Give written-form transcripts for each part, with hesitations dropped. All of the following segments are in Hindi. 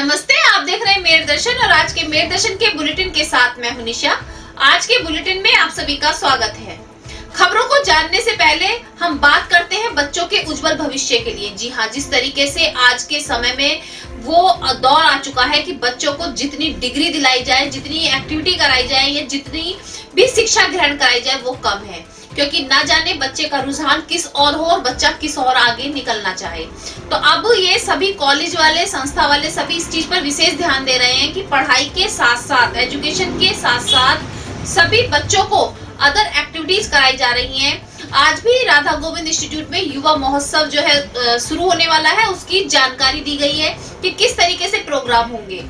नमस्ते, आप देख रहे हैं मेर दर्शन और आज के मेर दर्शन के बुलेटिन के साथ मैं हूं निशा। आज के बुलेटिन में आप सभी का स्वागत है। खबरों को जानने से पहले हम बात करते हैं बच्चों के उज्जवल भविष्य के लिए। जी हाँ, जिस तरीके से आज के समय में वो दौर आ चुका है कि बच्चों को जितनी डिग्री दिलाई जाए, जितनी एक्टिविटी कराई जाए या जितनी भी शिक्षा ग्रहण कराई जाए वो कम है, क्योंकि ना जाने बच्चे का रुझान किस और हो और बच्चा किस और आगे निकलना चाहे। तो अब ये सभी कॉलेज वाले, संस्था वाले सभी इस चीज पर विशेष ध्यान दे रहे हैं कि पढ़ाई के साथ साथ, एजुकेशन के साथ साथ सभी बच्चों को अदर एक्टिविटीज कराई जा रही हैं। आज भी राधा गोविंद इंस्टीट्यूट में युवा महोत्सव जो है शुरू होने वाला है, उसकी जानकारी दी गई है कि किस तरीके से प्रोग्राम होंगे।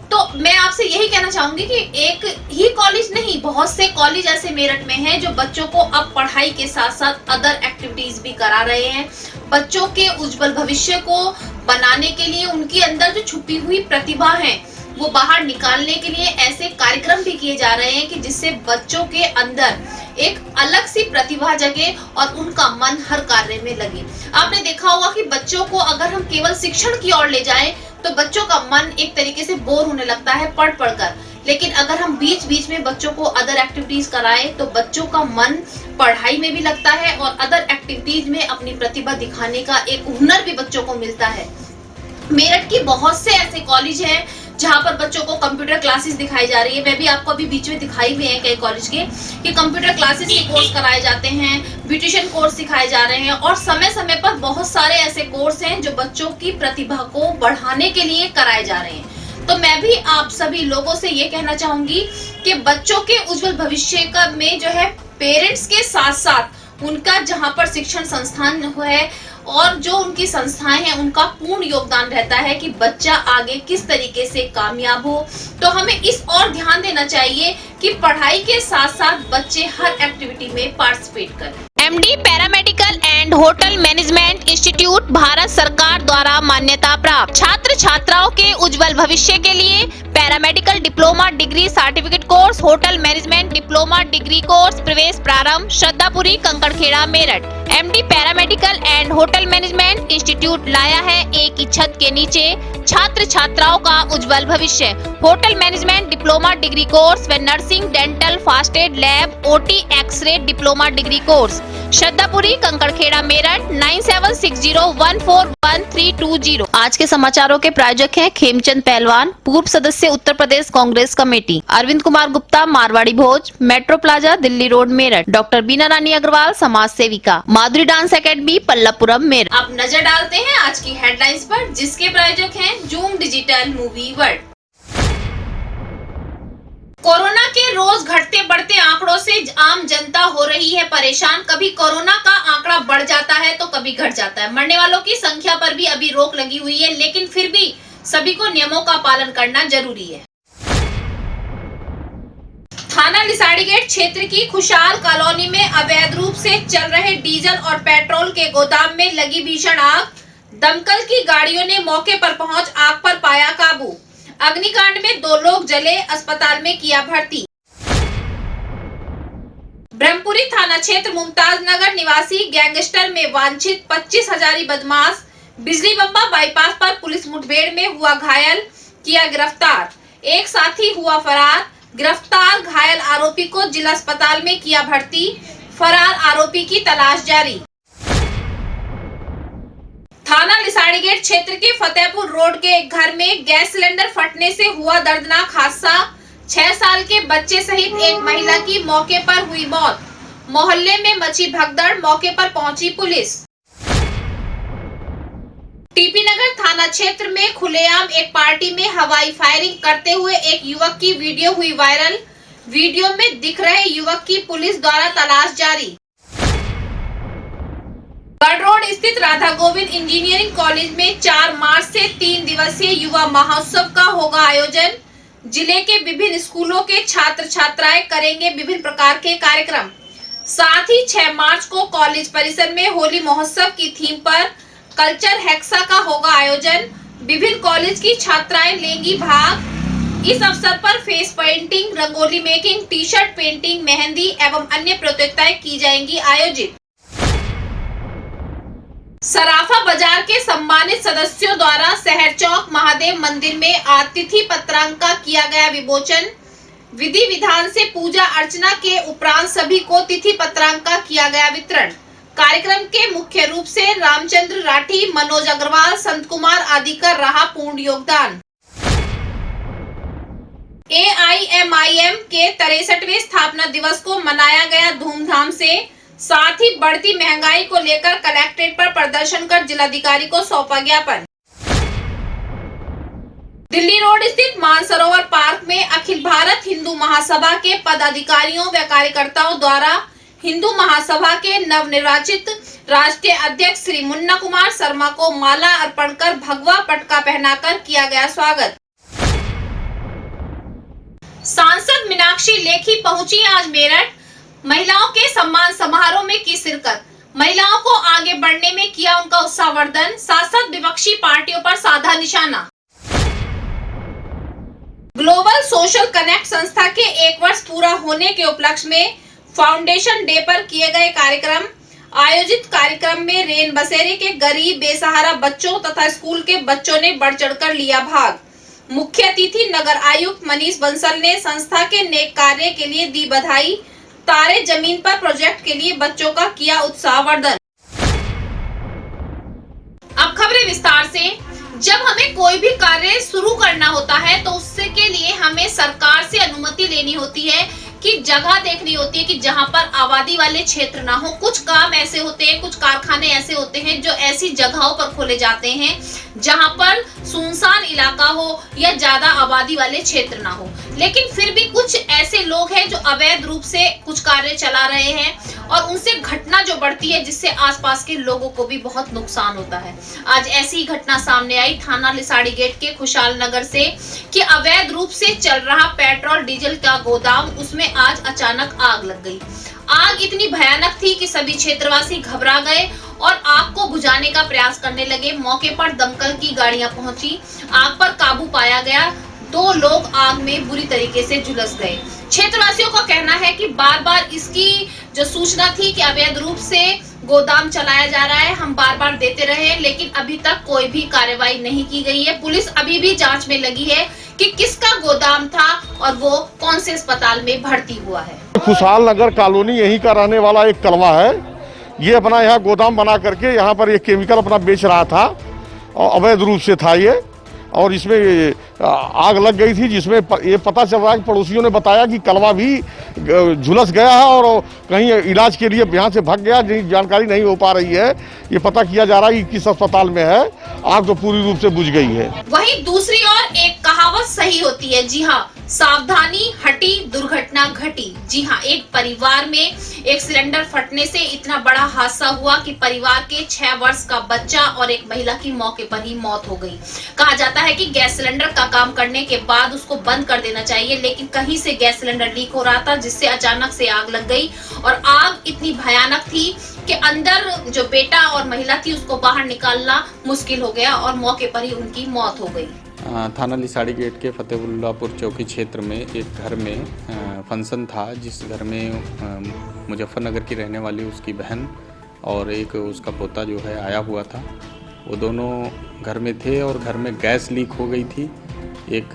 तो मैं आपसे यही कहना चाहूंगी कि एक ही कॉलेज नहीं, बहुत से कॉलेज ऐसे मेरठ में हैं जो बच्चों को अब पढ़ाई के साथ साथ अदर एक्टिविटीज भी करा रहे हैं। बच्चों के उज्जवल भविष्य को बनाने के लिए, उनके अंदर जो छुपी हुई प्रतिभा है वो बाहर निकालने के लिए ऐसे कार्यक्रम भी किए जा रहे हैं कि जिससे बच्चों के अंदर एक अलग सी प्रतिभा जगे और उनका मन हर कार्य में लगे। आपने देखा होगा कि बच्चों को अगर हम केवल शिक्षण की ओर ले जाएं तो बच्चों का मन एक तरीके से बोर होने लगता है पढ़ कर, लेकिन अगर हम बीच बीच में बच्चों को अदर एक्टिविटीज कराएं तो बच्चों का मन पढ़ाई में भी लगता है और अदर एक्टिविटीज में अपनी प्रतिभा दिखाने का एक हुनर भी बच्चों को मिलता है। मेरठ की बहुत से ऐसे कॉलेज हैं जहाँ पर बच्चों को कंप्यूटर क्लासेस दिखाई जा रही है। मैं भी आपको अभी बीच में दिखाई हुए हैं कई कॉलेज के कि कंप्यूटर क्लासेस के कोर्स कराए जाते हैं, ब्यूटिशियन कोर्स सिखाए जा रहे हैं और समय समय पर बहुत सारे ऐसे कोर्स हैं जो बच्चों की प्रतिभा को बढ़ाने के लिए कराए जा रहे हैं। तो मैं भी आप सभी लोगों से ये कहना चाहूंगी कि बच्चों के उज्जवल भविष्य का में जो है पेरेंट्स के साथ साथ उनका जहाँ पर शिक्षण संस्थान है और जो उनकी संस्थाएं हैं उनका पूर्ण योगदान रहता है कि बच्चा आगे किस तरीके से कामयाब हो। तो हमें इस और ध्यान देना चाहिए कि पढ़ाई के साथ साथ बच्चे हर एक्टिविटी में पार्टिसिपेट करें। MD paramedical and hotel management institute Bharat सरकार द्वारा मान्यता प्राप्त। छात्र छात्राओं के उज्जवल भविष्य के लिए paramedical diploma degree certificate course, hotel management diploma degree course प्रवेश प्रारंभ। Shraddhapuri, Kankarkhera, Meerut. MD paramedical and hotel management institute लाया है एक ही छत के नीचे छात्र छात्राओं का उज्जवल भविष्य। Hotel management diploma degree course व nursing, dental, first aid, lab, OT, X ray diploma degree course. Shraddhapuri, Kankarkhera, Meerut. 9760141320। आज के समाचारों के प्रायोजक हैं खेमचंद पहलवान, पूर्व सदस्य Uttar Pradesh Congress committee. Arvind Kumar Gupta, Marwari Bhoj, metro plaza, Delhi road, Meerut. Doctor Beena Rani Agarwal, समाज सेविका। Madhuri dance academy, Pallavpuram, Meerut. अब नजर डालते हैं आज की हेडलाइंस पर, जिसके प्रायोजक हैं zoom digital movie world. Corona के रोज घटते बढ़ते आंकड़ों से आम जनता हो रही है परेशान। कभी कोरोना का आंकड़ा बढ़ जाता है तो कभी घट जाता है। मरने वालों की संख्या पर भी अभी रोक लगी हुई है, लेकिन फिर भी सभी को नियमों का पालन करना जरूरी है। थाना लिसाड़ीगेट क्षेत्र की खुशहाल कॉलोनी में अवैध रूप से चल रहे डीजल और पेट्रोल के गोदाम में लगी भीषण आग। दमकल की गाड़ियों ने मौके पर पहुंच आग पर पाया काबू। अग्निकांड में 2 लोग जले, अस्पताल में किया भर्ती। ब्रह्मपुरी थाना क्षेत्र मुमताज नगर निवासी गैंगस्टर में वांछित 25 हजारी बदमाश बिजली बम्बा बाईपास पर पुलिस मुठभेड़ में हुआ घायल, किया गिरफ्तार। एक साथी हुआ फरार। गिरफ्तार घायल आरोपी को जिला अस्पताल में किया भर्ती। फरार आरोपी की तलाश जारी। थाना लिसाड़ीगेट क्षेत्र के फतेहपुर रोड के एक घर में गैस सिलेंडर फटने से हुआ दर्दनाक हादसा। 6 साल के बच्चे सहित एक महिला की मौके पर हुई मौत। मोहल्ले में मची भगदड़, मौके पर पहुंची पुलिस। टीपी नगर थाना क्षेत्र में खुलेआम एक पार्टी में हवाई फायरिंग करते हुए एक युवक की वीडियो हुई वायरल। वीडियो में दिख रहे युवक की पुलिस द्वारा तलाश जारी। गढ़ रोड स्थित राधा गोविंद इंजीनियरिंग कॉलेज में 4 मार्च से 3 दिवसीय युवा महोत्सव का होगा आयोजन। जिले के विभिन्न स्कूलों के छात्र छात्राएं करेंगे विभिन्न प्रकार के कार्यक्रम। साथ ही 6 मार्च को कॉलेज परिसर में होली महोत्सव की थीम पर कल्चर हेक्सा का होगा आयोजन। विभिन्न कॉलेज की छात्राएं लेंगी भाग। इस अवसर पर face painting, rangoli making, T shirt painting, mehndi एवं अन्य प्रतियोगिताएं की जाएंगी आयोजित। सराफा बाजार के सम्मानित सदस्यों द्वारा शहर चौक महादेव मंदिर में अतिथि पत्रांक का किया गया विमोचन। विधि विधान से पूजा अर्चना के उपरांत सभी को तिथि पत्रांक का किया गया वितरण। कार्यक्रम के मुख्य रूप से रामचंद्र राठी, मनोज अग्रवाल, संत कुमार आदि का रहा पूर्ण योगदान। AIMIM के 63वें स्थापना दिवस को मनाया गया धूमधाम से। साथ ही बढ़ती महंगाई को लेकर कलेक्ट्रेट पर प्रदर्शन कर जिलाधिकारी को सौंपा ज्ञापन। दिल्ली रोड स्थित मानसरोवर पार्क में अखिल भारत हिंदू महासभा के पदाधिकारियों व कार्यकर्ताओं द्वारा हिंदू महासभा के नवनिर्वाचित राष्ट्रीय अध्यक्ष श्री मुन्ना कुमार शर्मा को माला अर्पण कर भगवा पटका पहनाकर किया गया स्वागत। सांसद मीनाक्षी लेखी पहुंची आज मेरठ। महिलाओं के सम्मान समारोह में की शिरकत। महिलाओं को आगे बढ़ने में किया उनका उत्साहवर्धन। साथ साथ विपक्षी पार्टियों पर साधा निशाना। ग्लोबल सोशल कनेक्ट संस्था के 1 वर्ष पूरा होने के उपलक्ष्य में फाउंडेशन डे पर किए गए कार्यक्रम। आयोजित कार्यक्रम में रेन बसेरे के गरीब बेसहारा बच्चों तथा स्कूल के बच्चों ने बढ़ चढ़कर लिया भाग। मुख्य अतिथि नगर आयुक्त मनीष बंसल ने संस्था के नेक कार्य के लिए दी बधाई। तारे जमीन पर प्रोजेक्ट के लिए बच्चों का किया उत्साहवर्धन। अब खबरें विस्तार से। जब हमें कोई भी कार्य शुरू करना होता है तो उससे के लिए हमें सरकार से अनुमति लेनी होती है कि जगह देखनी होती है कि जहां पर आबादी वाले क्षेत्र ना हो। कुछ काम ऐसे होते हैं, कुछ कारखाने ऐसे होते हैं जो ऐसी जगहों पर खोले जाते हैं जहां पर सुनसान इलाका हो या ज्यादा आबादी वाले क्षेत्र ना हो। लेकिन फिर भी कुछ ऐसे लोग हैं जो अवैध रूप से कुछ कार्य चला रहे हैं और उनसे घटना जो बढ़ती है जिससे आसपास के लोगों को भी बहुत नुकसान होता है। आज ऐसी ही घटना सामने आई थाना लिसाड़ी गेट के खुशहाल नगर से कि अवैध रूप से चल रहा पेट्रोल डीजल का गोदाम, उसमें आज अचानक आग लग गई। आग इतनी भयानक थी कि सभी क्षेत्रवासी घबरा गए और आग को बुझाने का प्रयास करने लगे। मौके पर दमकल की गाड़ियां पहुंची, आग पर काबू पाया गया। 2 लोग आग में बुरी तरीके से झुलस गए। क्षेत्रवासियों का कहना है कि बार बार इसकी जो सूचना थी कि अवैध रूप से गोदाम चलाया जा रहा है, हम बार बार देते रहे, लेकिन अभी तक कोई भी कार्रवाई नहीं की गई है। पुलिस अभी भी जांच में लगी है कि किसका गोदाम था और वो कौन से अस्पताल में भर्ती हुआ है। खुशहाल नगर कॉलोनी यहीं का रहने वाला एक कलवा है। ये अपना यहाँ गोदाम बना करके यहाँ पर ये केमिकल अपना बेच रहा था और अवैध रूप से था ये, और इसमें आग लग गई थी जिसमें ये पता चल रहा है कि पड़ोसियों ने बताया कि कलवा भी झुलस गया है और कहीं इलाज के लिए यहाँ से भाग गया। जानकारी नहीं हो पा रही है, ये पता किया जा रहा है कि किस अस्पताल में है। आग तो पूरी रूप से बुझ गई है। वहीं दूसरी ओर एक कहावत सही होती है, जी हाँ, सावधानी हटी दुर्घटना घटी। जी हाँ, एक परिवार में एक सिलेंडर फटने से इतना बड़ा हादसा हुआ कि परिवार के 6 वर्ष का बच्चा और एक महिला की मौके पर ही मौत हो गई। कहा जाता है कि गैस सिलेंडर का काम करने के बाद उसको बंद कर देना चाहिए, लेकिन कहीं से गैस सिलेंडर लीक हो रहा था जिससे अचानक से आग लग गई और आग इतनी भयानक थी कि अंदर जो बेटा और महिला थी उसको बाहर निकालना मुश्किल हो गया और मौके पर ही उनकी मौत हो गई। थाना लिसाड़ी गेट के फतेहुल्लापुर चौकी क्षेत्र में एक घर में फंक्शन था, जिस घर में मुजफ्फरनगर की रहने वाली उसकी बहन और एक उसका पोता जो है आया हुआ था। वो दोनों घर में थे और घर में गैस लीक हो गई थी। एक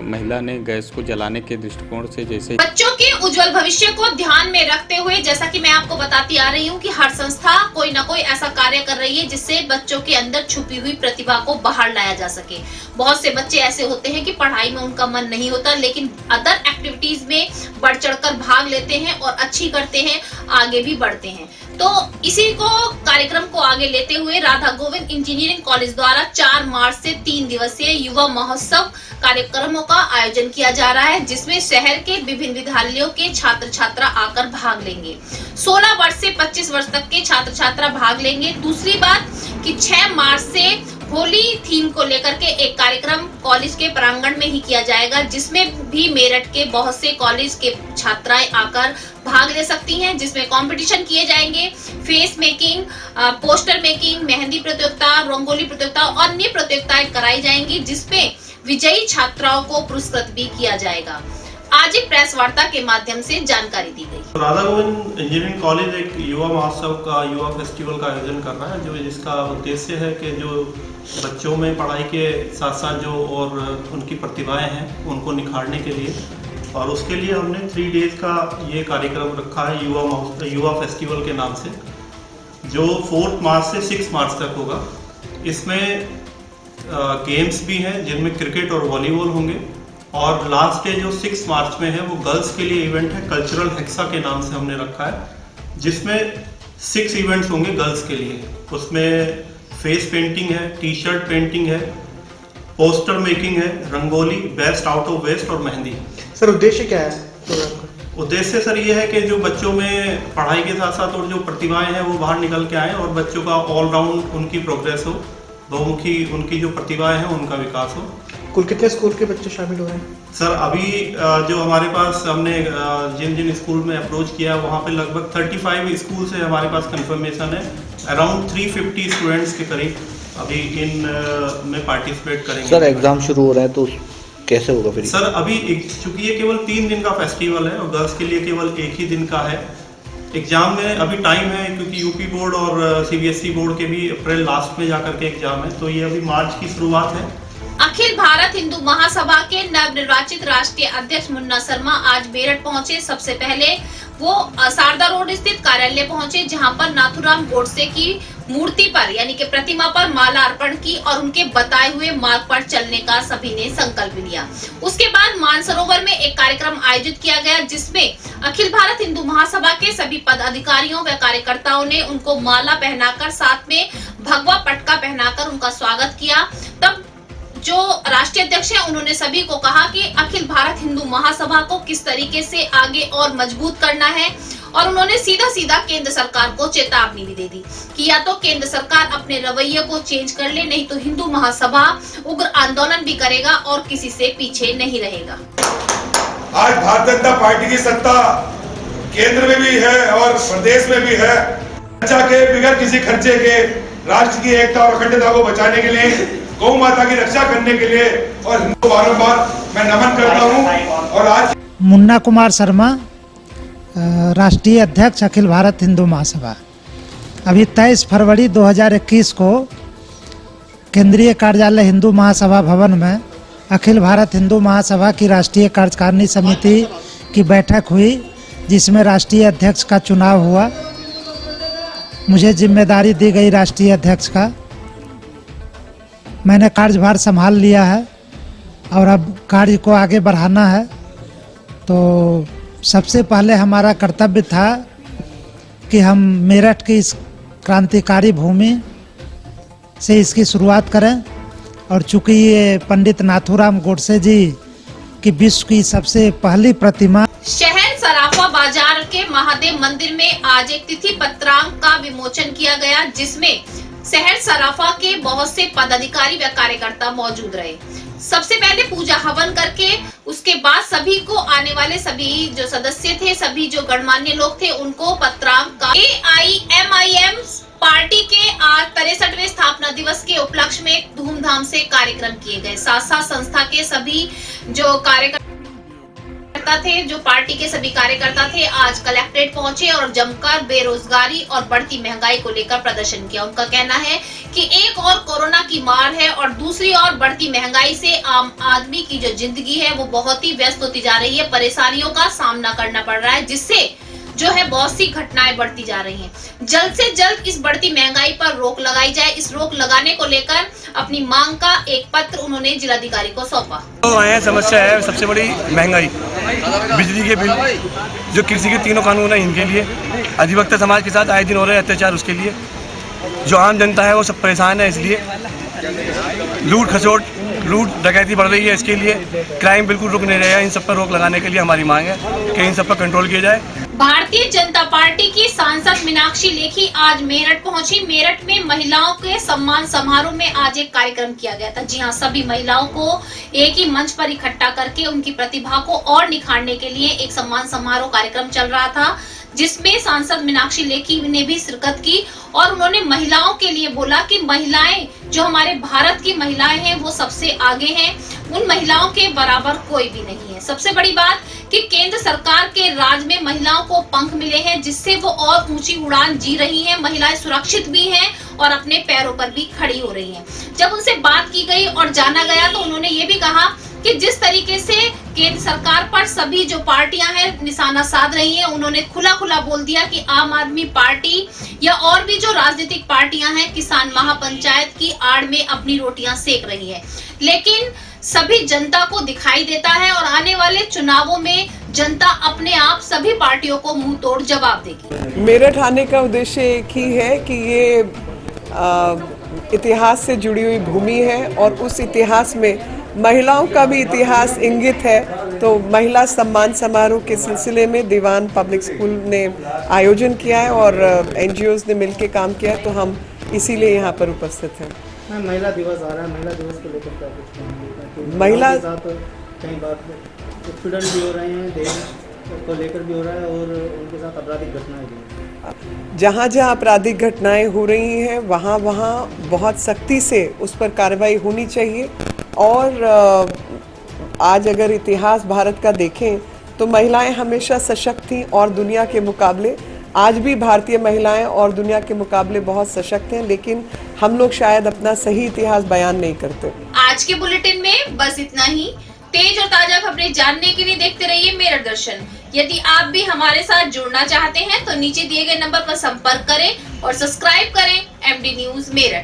महिला ने गैस को जलाने के दृष्टिकोण से जैसे बच्चों के उज्जवल भविष्य को ध्यान में रखते हुए, जैसा कि मैं आपको बताती आ रही हूँ कि हर संस्था कोई ना कोई ऐसा कार्य कर रही है जिससे बच्चों के अंदर छुपी हुई प्रतिभा को बाहर लाया जा सके। बहुत से बच्चे ऐसे होते हैं कि पढ़ाई में उनका मन नहीं होता, लेकिन अदर एक्टिविटीज में बढ़ चढ़कर भाग लेते हैं और अच्छी करते हैं, आगे भी बढ़ते हैं। तो इसी को कार्यक्रम को आगे लेते हुए राधा गोविंद इंजीनियरिंग कॉलेज द्वारा 4 मार्च से 3 दिवसीय युवा महोत्सव कार्यक्रमों का आयोजन किया जा रहा है, जिसमें शहर के विभिन्न विद्यालयों के छात्र छात्रा आकर भाग लेंगे। 16 वर्ष से 25 वर्ष तक के छात्र छात्रा भाग लेंगे। दूसरी बात कि 6 मार्च से होली थीम को लेकर के एक कार्यक्रम कॉलेज के प्रांगण में ही किया जाएगा, जिसमें भी मेरठ के बहुत से कॉलेज के छात्राएं आकर भाग ले सकती हैं, जिसमें कंपटीशन किए जाएंगे, face making, poster making, mehndi प्रतियोगिता, रंगोली प्रतियोगिता और अन्य प्रतियोगिताएं कराई जाएंगी, जिसमें विजयी छात्राओं को पुरस्कृत भी किया जाएगा। आज एक प्रेस वार्ता के माध्यम से जानकारी दी गई। राधा गोविंद इंजीनियरिंग कॉलेज एक युवा महोत्सव का युवा फेस्टिवल का आयोजन कर रहा है, जो जिसका उद्देश्य है कि जो बच्चों में पढ़ाई के साथ साथ जो और उनकी प्रतिभाएं हैं उनको निखारने के लिए, और उसके लिए हमने 3 डेज का ये कार्यक्रम रखा है युवा फेस्टिवल के नाम से, जो 4 मार्च से 6 मार्च तक होगा। इसमें गेम्स भी हैं जिनमें क्रिकेट और वॉलीबॉल होंगे, और लास्ट डे जो 6 मार्च में है वो गर्ल्स के लिए इवेंट है, कल्चरल हेक्सा के नाम से हमने रखा है, जिसमें 6 इवेंट्स होंगे गर्ल्स के लिए। उसमें फेस पेंटिंग है, टी शर्ट पेंटिंग है, पोस्टर मेकिंग है, rangoli, best out of waste और मेहंदी। सर उद्देश्य क्या है प्रोग्राम का? उद्देश्य सर ये है कि जो बच्चों में पढ़ाई के साथ साथ और जो प्रतिभाएं हैं वो बाहर निकल के आएँ और बच्चों का ऑलराउंड उनकी प्रोग्रेस हो, बहुमुखी उनकी जो प्रतिभाएं हैं उनका विकास हो। कुल कितने स्कूल के बच्चे शामिल हो रहे हैं? सर अभी जो हमारे पास हमने जिन जिन स्कूल में अप्रोच किया वहाँ पे लगभग 35 स्कूल से हमारे पास कंफर्मेशन है। अराउंड 350 स्टूडेंट्स के करीब अभी इन में पार्टिसिपेट करेंगे। सर एग्जाम शुरू हो रहा है तो कैसे होगा फिर? सर अभी चूंकि ये केवल 3 दिन का फेस्टिवल है और गर्ल्स के लिए केवल 1 ही दिन का है। एग्जाम में अभी टाइम है, क्योंकि यूपी बोर्ड और सीबीएसई बोर्ड के भी अप्रैल लास्ट में जाकर के एग्जाम है, तो ये अभी मार्च की शुरुआत है। अखिल भारत हिंदू महासभा के नवनिर्वाचित राष्ट्रीय अध्यक्ष मुन्ना शर्मा आज मेरठ पहुंचे। सबसे पहले वो शारदा रोड स्थित कार्यालय पहुंचे, जहां पर नाथूराम गोडसे की मूर्ति पर यानी कि प्रतिमा पर माला अर्पण की और उनके बताए हुए मार्ग पर चलने का सभी ने संकल्प लिया। उसके बाद मानसरोवर में एक कार्यक्रम आयोजित किया गया, जिसमें अखिल भारत हिंदू महासभा के सभी पदाधिकारियों व कार्यकर्ताओं ने उनको माला पहनाकर साथ में भगवा पटका पहनाकर उनका स्वागत किया। तब जो राष्ट्रीय अध्यक्ष हैं उन्होंने सभी को कहा कि अखिल भारत हिंदू महासभा को किस तरीके से आगे और मजबूत करना है, और उन्होंने सीधा केंद्र सरकार को चेतावनी भी दे दी कि या तो केंद्र सरकार अपने रवैये को चेंज कर ले, नहीं तो हिंदू महासभा उग्र आंदोलन भी करेगा और किसी से पीछे नहीं रहेगा। आज भारतीय जनता पार्टी की सत्ता केंद्र में भी है और प्रदेश में भी है। बच्चा के बिगैर किसी खर्चे के राष्ट्र की एकता और अखंडता को बचाने के लिए, गौ माता की रक्षा करने के लिए और इनको बारंबार मैं नमन करता हूं। और आज मुन्ना कुमार शर्मा, राष्ट्रीय अध्यक्ष अखिल भारत हिंदू महासभा। अभी 23 फरवरी 2021 को केंद्रीय कार्यालय हिंदू महासभा भवन में अखिल भारत हिंदू महासभा की राष्ट्रीय कार्यकारिणी समिति की बैठक हुई, जिसमें राष्ट्रीय अध्यक्ष का चुनाव हुआ। मुझे जिम्मेदारी दी गई राष्ट्रीय अध्यक्ष का। मैंने कार्यभार संभाल लिया है और अब कार्य को आगे बढ़ाना है। तो सबसे पहले हमारा कर्तव्य था कि हम मेरठ की इस क्रांतिकारी भूमि से इसकी शुरुआत करें, और चूंकि ये पंडित नाथूराम गोडसे जी की विश्व की सबसे पहली प्रतिमा। शहर सराफा बाजार के महादेव मंदिर में आज एक तिथि पत्रांक का विमोचन किया गया, जिसमें शहर सराफा के बहुत से पदाधिकारी व कार्यकर्ता मौजूद रहे। सबसे पहले पूजा हवन करके उसके बाद सभी को आने वाले सभी जो सदस्य थे, सभी जो गणमान्य लोग थे, उनको पत्रांक का AIMIM पार्टी के आज 63वें स्थापना दिवस के उपलक्ष्य में धूमधाम से कार्यक्रम किए गए। साथ साथ संस्था के सभी जो कार्यकर्ता थे, जो पार्टी के सभी कार्यकर्ता थे, आज कलेक्ट्रेट पहुंचे और जमकर बेरोजगारी और बढ़ती महंगाई को लेकर प्रदर्शन किया। उनका कहना है कि एक और कोरोना की मार है और दूसरी ओर बढ़ती महंगाई से आम आदमी की जो जिंदगी है वो बहुत ही व्यस्त होती जा रही है, परेशानियों का सामना करना पड़ रहा है, जिससे जो है बहुत सी घटनाएं बढ़ती जा रही हैं। जल्द से जल्द इस बढ़ती महंगाई पर रोक लगाई जाए। इस रोक लगाने को लेकर अपनी मांग का एक पत्र उन्होंने जिलाधिकारी को सौंपा। तो आया समस्या है सबसे बड़ी महंगाई, बिजली के बिल, जो कृषि के तीनों कानून है इनके लिए, अधिवक्ता समाज के साथ आए दिन हो रहे अत्याचार, उसके लिए जो आम जनता है वो सब परेशान है। इसलिए लूट डकैती बढ़ रही है, इसके लिए क्राइम बिल्कुल रुक नहीं रहा है। इन सब पर रोक लगाने के लिए हमारी मांग है कि इन सब पर कंट्रोल किया जाए। भारतीय जनता पार्टी की सांसद मीनाक्षी लेखी आज मेरठ पहुंची। मेरठ में महिलाओं के सम्मान समारोह में आज एक कार्यक्रम किया गया था। जी हां, सभी महिलाओं को एक ही मंच पर इकट्ठा करके उनकी प्रतिभा को और निखारने के लिए एक सम्मान समारोह कार्यक्रम चल रहा था, जिसमें सांसद मीनाक्षी लेखी ने भी शिरकत की और उन्होंने महिलाओं के लिए बोला कि महिलाएं, जो हमारे भारत की महिलाएं हैं, वो सबसे आगे हैं। उन महिलाओं के बराबर कोई भी नहीं है। सबसे बड़ी बात कि केंद्र सरकार के राज में महिलाओं को पंख मिले हैं, जिससे वो और ऊंची उड़ान जी रही हैं। महिलाएं सुरक्षित भी हैं और अपने पैरों पर भी खड़ी हो रही हैं। जब उनसे बात की गई और जाना गया तो उन्होंने ये भी कहा कि जिस तरीके से केंद्र सरकार पर सभी जो पार्टियां हैं निशाना साध रही हैं, उन्होंने खुला बोल दिया कि आम आदमी पार्टी या और भी जो राजनीतिक पार्टियां हैं किसान महापंचायत की आड़ में अपनी रोटियां सेक रही हैं। लेकिन सभी जनता को दिखाई देता है और आने वाले चुनावों में जनता अपने आप सभी पार्टियों को मुंह तोड़ जवाब देगी। मेरठ आने का उद्देश्य एक ही है कि ये इतिहास से जुड़ी हुई भूमि है और उस इतिहास में महिलाओं का भी इतिहास इंगित है। तो महिला सम्मान समारोह के सिलसिले में दीवान पब्लिक स्कूल ने आयोजन किया है और NGOs ने मिलकर काम किया है, तो हम इसीलिए यहाँ पर उपस्थित हैं। महिला दिवस आ रहा है, महिला दिवस को लेकर क्या कुछ महिला के साथ कई बार उत्पीड़न भी हो रहे हैं, दहेज को लेकर भी हो रहा है और उनके साथ आपराधिक घटनाएं भी। जहाँ जहाँ आपराधिक घटनाएं हो रही हैं वहाँ बहुत सख्ती से उस पर कार्रवाई होनी चाहिए। और आज अगर इतिहास भारत का देखें तो महिलाएं हमेशा सशक्त थीं और दुनिया के मुकाबले आज भी भारतीय महिलाएं और दुनिया के मुकाबले बहुत सशक्त हैं, लेकिन हम लोग शायद अपना सही इतिहास बयान नहीं करते। आज के बुलेटिन में बस इतना ही। तेज और ताजा खबरें जानने के लिए देखते रहिए मेरठ दर्शन। यदि आप भी हमारे साथ जुड़ना चाहते हैं तो नीचे दिए गए नंबर पर संपर्क करें और सब्सक्राइब करें MD न्यूज मेरठ।